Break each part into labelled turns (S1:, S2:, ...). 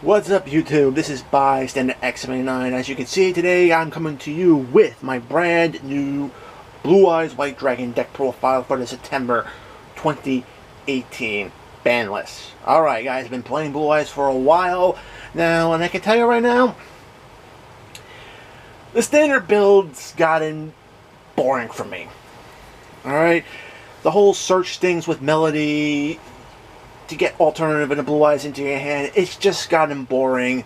S1: What's up, YouTube? This is Bystander X79. As you can see, today I'm coming to you with my brand new Blue Eyes White Dragon deck profile for the September 2018 ban list. Alright guys, I've been playing Blue Eyes for a while now, and I can tell you right now, the standard build's gotten boring for me. Alright, the whole search things with Melody to get alternative and the Blue Eyes into your hand, it's just gotten boring.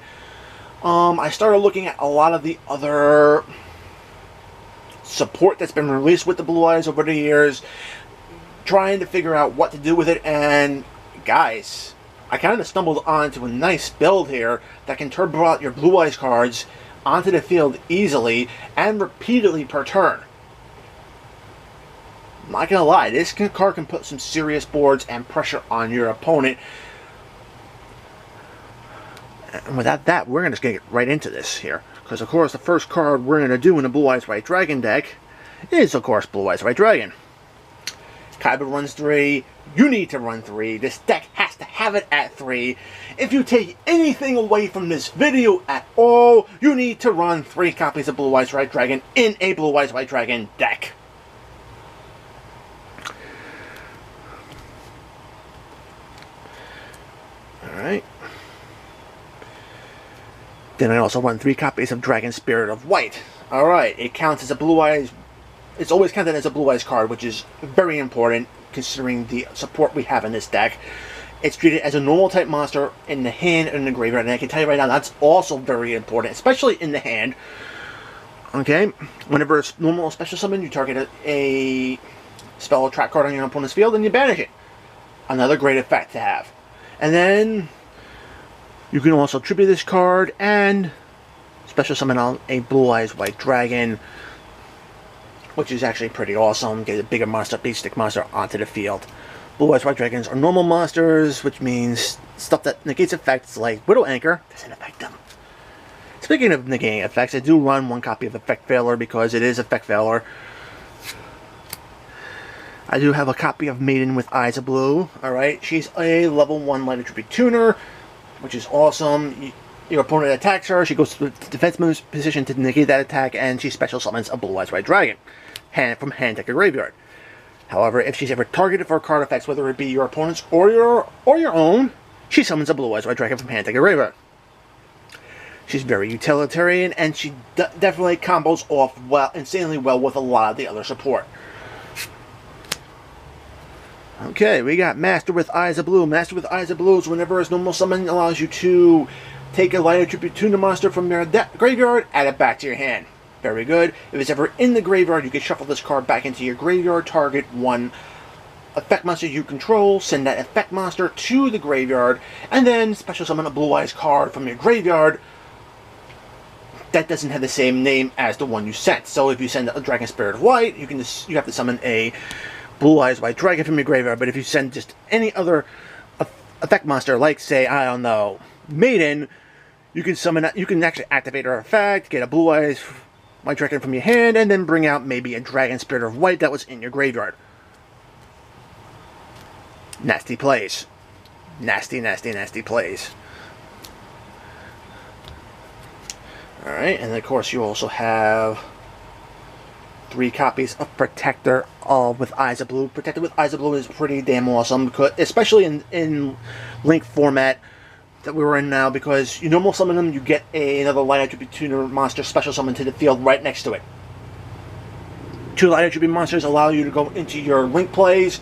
S1: I started looking at a lot of the other support that's been released with the Blue Eyes over the years, trying to figure out what to do with it, and guys, I kind of stumbled onto a nice build here that can turbo out your Blue Eyes cards onto the field easily and repeatedly per turn. I'm not gonna lie, this card can put some serious boards and pressure on your opponent. And without that, we're gonna just get right into this here. Because of course the first card we're gonna do in the Blue Eyes White Dragon deck is of course Blue Eyes White Dragon. Kaiba runs 3, you need to run 3. This deck has to have it at 3. If you take anything away from this video at all, you need to run 3 copies of Blue Eyes White Dragon in a Blue Eyes White Dragon deck. Alright. Then I also run 3 copies of Dragon Spirit of White. Alright, it counts as a Blue Eyes. It's always counted as a Blue Eyes card, which is very important considering the support we have in this deck. It's treated as a normal type monster in the hand and in the graveyard, and I can tell you right now that's also very important, especially in the hand. Okay, whenever it's normal or special summon, you target a spell or trap card on your opponent's field and you banish it. Another great effect to have. And then you can also tribute this card and special summon on a Blue Eyes White Dragon, which is actually pretty awesome. Get a bigger monster, big stick monster onto the field. Blue Eyes White Dragons are normal monsters, which means stuff that negates effects like Widow Anchor doesn't affect them. Speaking of negating effects, I do run 1 copy of Effect Failure because it is Effect Failure. I do have a copy of Maiden with Eyes of Blue. Alright, she's a level 1 Light Attribute Tuner, which is awesome. Your opponent attacks her, she goes to the defense position to negate that attack, and she special summons a Blue Eyes White Dragon from hand deck or graveyard. However, if she's ever targeted for card effects, whether it be your opponent's or your own, she summons a Blue Eyes White Dragon from hand deck or graveyard. She's very utilitarian, and she definitely combos off insanely well with a lot of the other support. Okay, we got Master with Eyes of Blue. Master with Eyes of Blue is whenever its normal summon allows you to take a Light Attribute Tuner monster from your graveyard, add it back to your hand. Very good. If it's ever in the graveyard, you can shuffle this card back into your graveyard, target 1 effect monster you control, send that effect monster to the graveyard, and then special summon a Blue Eyes card from your graveyard that doesn't have the same name as the one you sent. So if you send a Dragon Spirit of White, you have to summon a Blue Eyes White Dragon from your graveyard. But if you send just any other effect monster, like say, I don't know, Maiden, you can summon that. You can actually activate her effect, get a Blue Eyes White Dragon from your hand, and then bring out maybe a Dragon Spirit of White that was in your graveyard. Nasty plays. Nasty, nasty, nasty plays. Alright, and of course you also have 3 copies of Protector with Eyes of Blue. Protector with Eyes of Blue is pretty damn awesome, because, especially in Link format that we're in now, because you normal summon them, you get another Light Attribute Tuner monster special summon to the field right next to it. 2 Light Attribute monsters allow you to go into your Link plays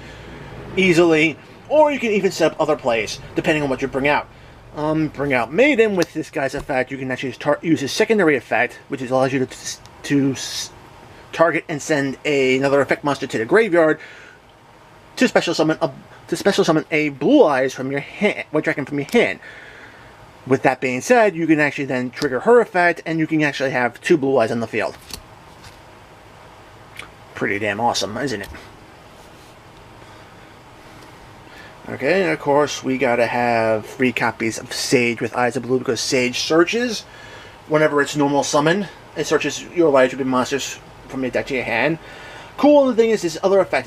S1: easily, or you can even set up other plays, depending on what you bring out. Bring out Maiden with this guy's effect. You can actually use his secondary effect, which allows you to target and send another effect monster to the graveyard to special summon a Blue Eyes from your hand, White Dragon from your hand. With that being said, you can actually then trigger her effect, and you can actually have 2 Blue Eyes on the field. Pretty damn awesome, isn't it? Okay, and of course we gotta have 3 copies of Sage with Eyes of Blue, because Sage searches whenever it's normal summon. It searches your Light Attribute monsters from your deck to your hand. Cool, the thing is, this other effect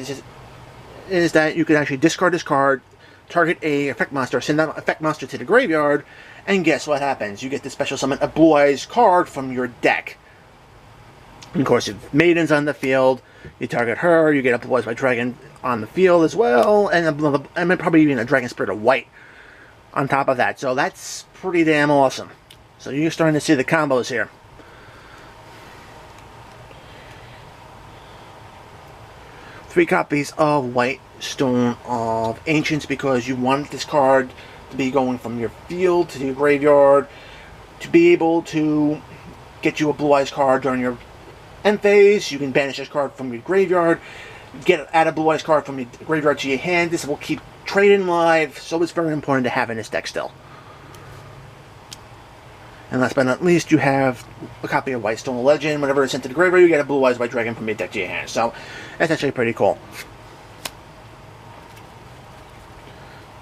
S1: is that you can actually discard this card, target a effect monster, send that effect monster to the graveyard, And guess what happens? You get to special summon a Blue Eyes card from your deck. And of course, if Maiden's on the field, you target her, you get a Blue Eyes White Dragon on the field as well, and probably even a Dragon Spirit of White on top of that. So that's pretty damn awesome. So you're starting to see the combos here. Three copies of White Stone of Ancients because you want this card to be going from your field to your graveyard to be able to get you a Blue Eyes card during your end phase. You can banish this card from your graveyard, add a Blue Eyes card from your graveyard to your hand. This will keep trading live, so it's very important to have in this deck still. And last but not least, you have a copy of White Stone Legend. Whenever it's sent to the graveyard, you get a Blue Eyes White Dragon from your deck to your hand. So that's actually pretty cool.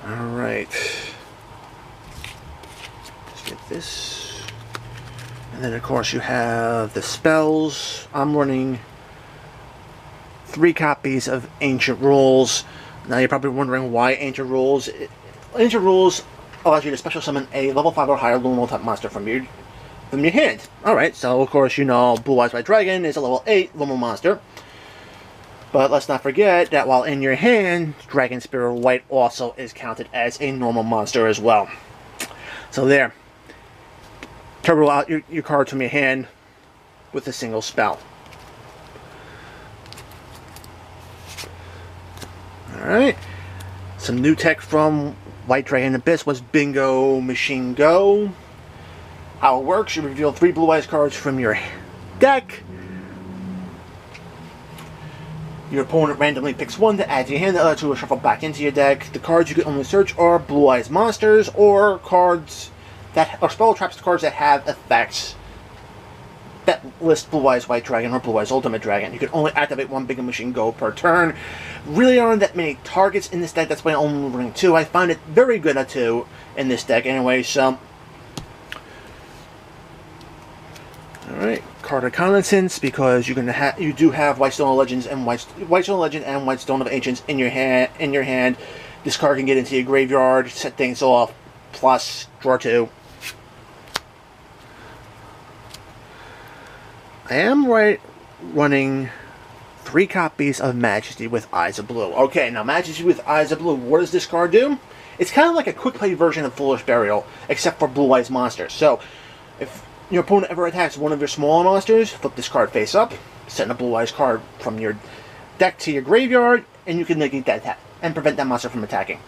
S1: Alright. Let's get this. And then, of course, you have the spells. I'm running 3 copies of Ancient Rules. Now, you're probably wondering why Ancient Rules. Ancient Rules allows you to special summon a level 5 or higher Luminal type monster from your hand. Alright, so of course you know Blue Eyes White Dragon is a level 8 Luminal monster. But let's not forget that while in your hand, Dragon Spirit White also is counted as a normal monster as well. So there. Turbo out your cards from your hand with a single spell. Alright. Some new tech from White Dragon Abyss was Bingo Machine Go. How it works, you reveal 3 Blue Eyes cards from your deck. Your opponent randomly picks 1 to add to your hand, the other 2 are shuffled back into your deck. The cards you can only search are Blue Eyes monsters or cards that are spell traps, cards that have effects that list Blue Eyes White Dragon or Blue Eyes Ultimate Dragon. You can only activate 1 Bingo Machine Go per turn. Really aren't that many targets in this deck, that's why I'm only running 2. I find it very good at 2 in this deck anyway, so. Alright, card reconnaissance, because you do have White Stone of Legends and White Stone of Legend and White Stone of Ancients in your hand. This card can get into your graveyard, set things off, plus draw 2. I am running 3 copies of Majesty with Eyes of Blue. Okay, now Majesty with Eyes of Blue, what does this card do? It's kind of like a quick play version of Foolish Burial, except for Blue Eyes monsters. So, if your opponent ever attacks one of your smaller monsters, flip this card face up, send a Blue Eyes card from your deck to your graveyard, and you can negate that attack and prevent that monster from attacking.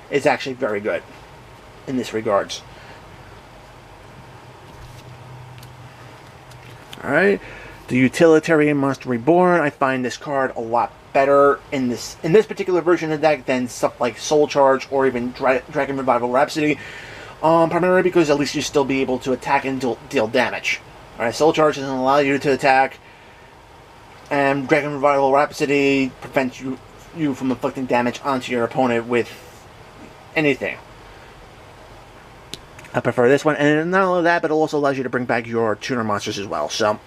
S1: It's actually very good in this regards. Alright, the Utilitarian Monster Reborn. I find this card a lot better in this particular version of the deck than stuff like Soul Charge or even Dragon Revival Rhapsody. Primarily because at least you still be able to attack and deal damage. Alright, Soul Charge doesn't allow you to attack, and Dragon Revival Rhapsody prevents you from inflicting damage onto your opponent with anything. I prefer this one, and not only that, but it also allows you to bring back your tuner monsters as well. So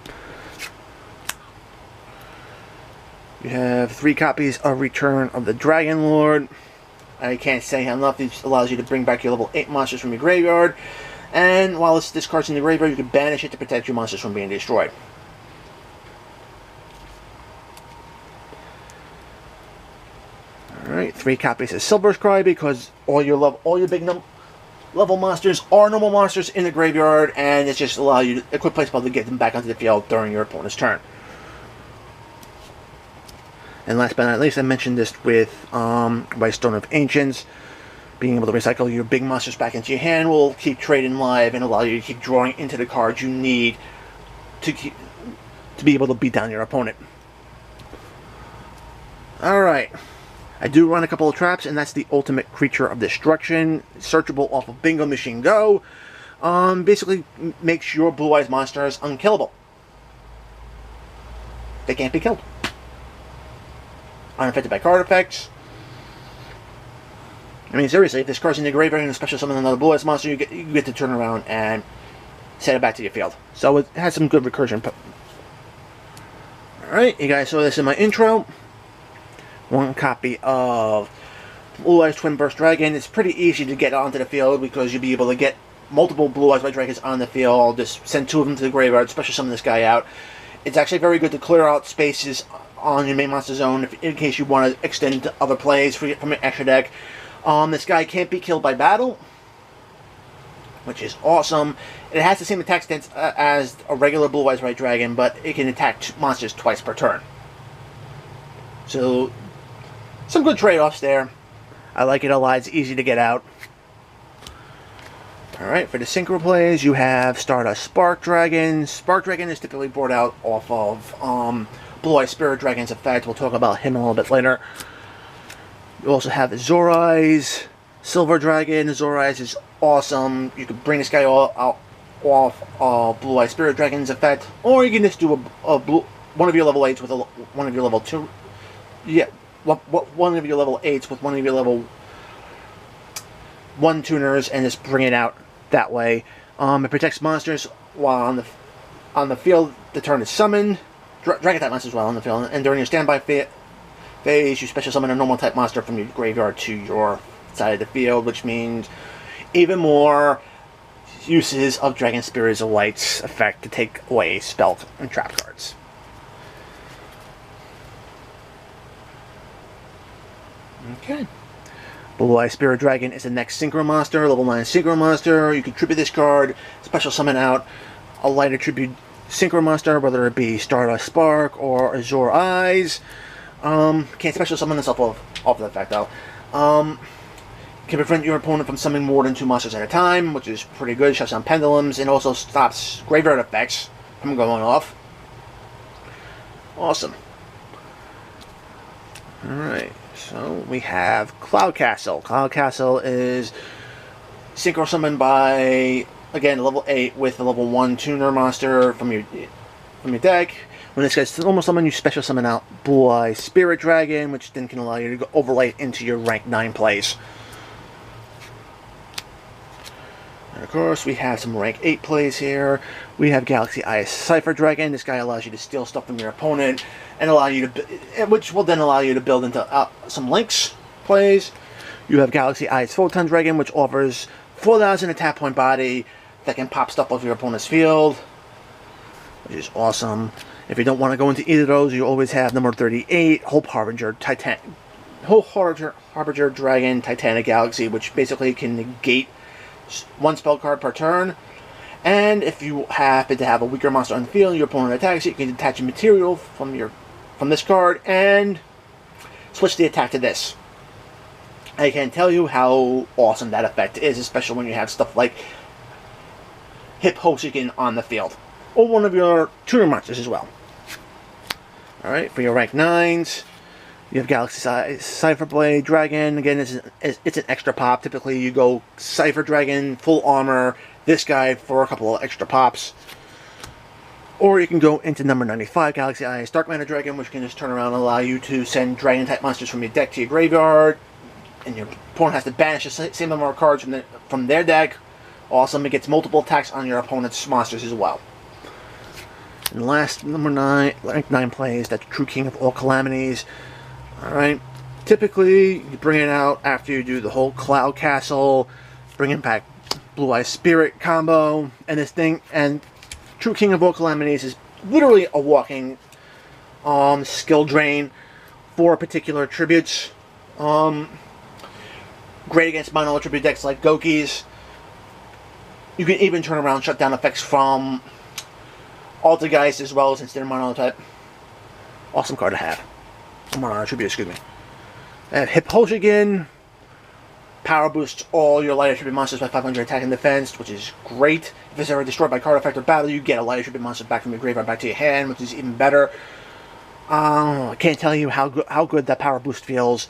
S1: you have 3 copies of Return of the Dragon Lord. I can't say enough. This allows you to bring back your level 8 monsters from your graveyard, and while this card's in the graveyard, you can banish it to protect your monsters from being destroyed. Alright, 3 copies of Silver Scry, because all your big level monsters are normal monsters in the graveyard, and it just allows you a quick play spell to get them back onto the field during your opponent's turn. And last but not least, I mentioned this with White Stone of Ancients. Being able to recycle your big monsters back into your hand will keep trading live and allow you to keep drawing into the cards you need to be able to beat down your opponent. Alright. I do run a couple of traps, and that's the Ultimate Creature of Destruction, searchable off of Bingo Machine Go. Basically makes your Blue Eyes monsters unkillable. They can't be killed. Unaffected by card effects. I mean, seriously, if this card's in the graveyard and a special summon another Blue Eyes monster, you get to turn around and set it back to your field. So it has some good recursion. Alright, you guys saw this in my intro. 1 copy of Blue Eyes Twin Burst Dragon. It's pretty easy to get onto the field because you'll be able to get multiple Blue Eyes White Dragons on the field, just send 2 of them to the graveyard, special summon this guy out. It's actually very good to clear out spaces on your main monster zone in case you want to extend into other plays from your extra deck. This guy can't be killed by battle, which is awesome. It has the same attack stance as a regular Blue Eyes White Dragon, but it can attack monsters twice per turn. So, some good trade-offs there. I like it a lot. It's easy to get out. Alright, for the Synchro plays, you have Stardust Spark Dragon. Spark Dragon is typically brought out off of Blue Eye Spirit Dragon's effect. We'll talk about him a little bit later. You also have Azure Eyes, Silver Dragon. Azure Eyes is awesome. You can bring this guy out off Blue Eye Spirit Dragon's effect, or you can just do one of your level 8s with one of your level 2. Yeah, one of your level 8s with one of your level 1 tuners, and just bring it out that way. It protects monsters while on the field. The turn is summoned. Dragon type monsters while on the field, and during your standby phase, you special summon a normal type monster from your graveyard to your side of the field, which means even more uses of Dragon Spirits of Light's effect to take away spell and trap cards. Okay. Blue Eye Spirit Dragon is the next Synchro monster, level 9 Synchro monster. You can tribute this card, special summon out a lighter tribute Synchro monster, whether it be Stardust Spark or Azure Eyes. Can't special summon this off of the effect though. Can prevent your opponent from summoning more than 2 monsters at a time, which is pretty good. Shuts down pendulums and also stops graveyard effects from going off. Awesome. Alright. So we have Cloud Castle. Cloud Castle is synchro summoned by, again, level 8 with a level 1 tuner monster from your deck. When this guy's normal summon, you special summon out Blue Eye Spirit Dragon, which then can allow you to go overlay it into your rank 9 plays. And of course, we have some rank 8 plays here. We have Galaxy Eye Cipher Dragon. This guy allows you to steal stuff from your opponent, and allow you to, which will then allow you to build into some links plays. You have Galaxy Eyes Photon Dragon, which offers 4,000 attack point body that can pop stuff off your opponent's field, which is awesome. If you don't want to go into either of those, you always have number 38, Hope Harbinger Dragon Titanic Galaxy, which basically can negate 1 spell card per turn. And if you happen to have a weaker monster on the field, your opponent attacks it, you can detach a material from this card and switch the attack to this. I can't tell you how awesome that effect is, especially when you have stuff like Hip Hoshigan on the field, or one of your tuner monsters as well. Alright, for your rank 9s, you have Galaxy Cipher Blade Dragon. Again, it's an extra pop. Typically, you go Cipher Dragon, full armor, this guy for a couple of extra pops. Or you can go into number 95, Galaxy Eyes Dark Mana Dragon, which can just turn around and allow you to send Dragon-type monsters from your deck to your graveyard. And your opponent has to banish the same number of cards from their deck. Awesome, it gets multiple attacks on your opponent's monsters as well. And last, number 9, rank 9 plays, that's True King of All Calamities. Alright, typically you bring it out after you do the whole Cloud Castle, bringing back Blue Eye Spirit combo, and this thing, and True King of All Calamities is literally a walking skill drain for particular tributes. Great against mono tribute decks like Goki's. You can even turn around shut down effects from Altageist as well, since they're mono type. Awesome card to have. Mono tribute, excuse me. I have Hip Hoshigan. Power boosts all your light attribute monsters by 500 attack and defense, which is great. If it's ever destroyed by card effect or battle, you get a light attribute monster back from your graveyard back to your hand, which is even better. I can't tell you how good that power boost feels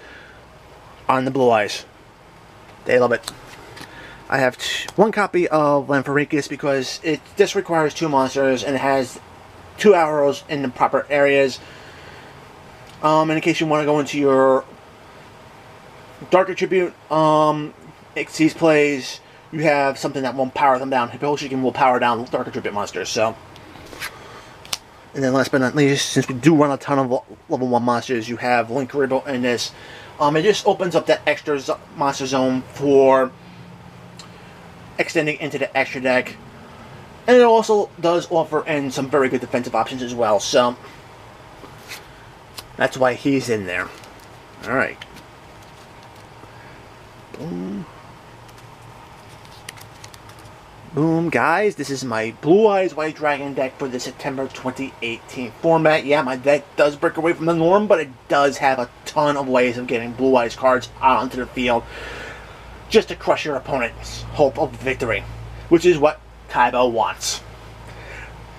S1: on the Blue Eyes. They love it. I have 1 copy of Parikh because it just requires 2 monsters and it has 2 arrows in the proper areas. In case you want to go into your Dark Attribute Xyz plays, you have something that won't power them down. Hipposhigan will power down Dark Attribute monsters. So, and then last but not least, since we do run a ton of level 1 monsters, you have Link Ribble in this. It just opens up that extra monster zone for extending into the extra deck. And it also does offer in some very good defensive options as well. So that's why he's in there. Alright. Boom. Boom, guys. This is my Blue Eyes White Dragon deck for the September 2018 format. Yeah, my deck does break away from the norm, but it does have a ton of ways of getting Blue Eyes cards out onto the field just to crush your opponent's hope of victory, which is what Kaiba wants.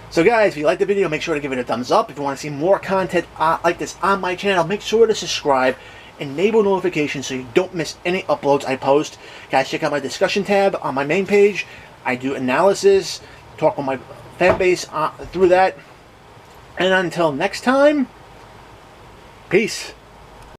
S1: So guys, if you like the video, make sure to give it a thumbs up. If you want to see more content like this on my channel, make sure to subscribe. Enable notifications so you don't miss any uploads I post. Guys, check out my discussion tab on my main page. I do analysis, talk with my fan base through that. And until next time, peace.